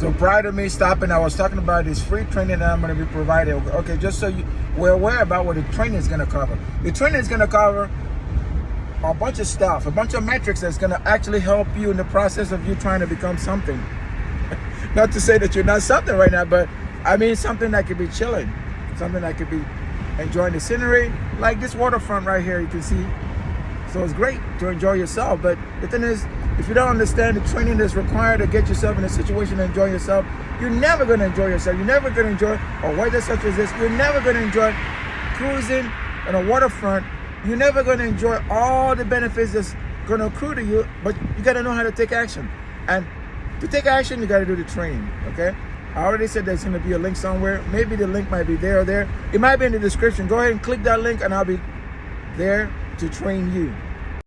So prior to me stopping, I was talking about this free training that I'm going to be providing. Okay, just so we're aware about what the training is going to cover. The training is going to cover a bunch of stuff, a bunch of metrics that's going to actually help you in the process of you trying to become something. Not to say that you're not something right now, but I mean something that could be chilling, something that could be enjoying the scenery, like this waterfront right here, you can see. So it's great to enjoy yourself, but the thing is, if you don't understand the training that's required to get yourself in a situation to enjoy yourself, you're never going to enjoy yourself. You're never going to enjoy a weather such as this. You're never going to enjoy cruising on a waterfront. You're never going to enjoy all the benefits that's going to accrue to you, but you got to know how to take action. And to take action, you got to do the training, okay? I already said there's going to be a link somewhere. Maybe the link might be there or there. It might be in the description. Go ahead and click that link and I'll be there to train you.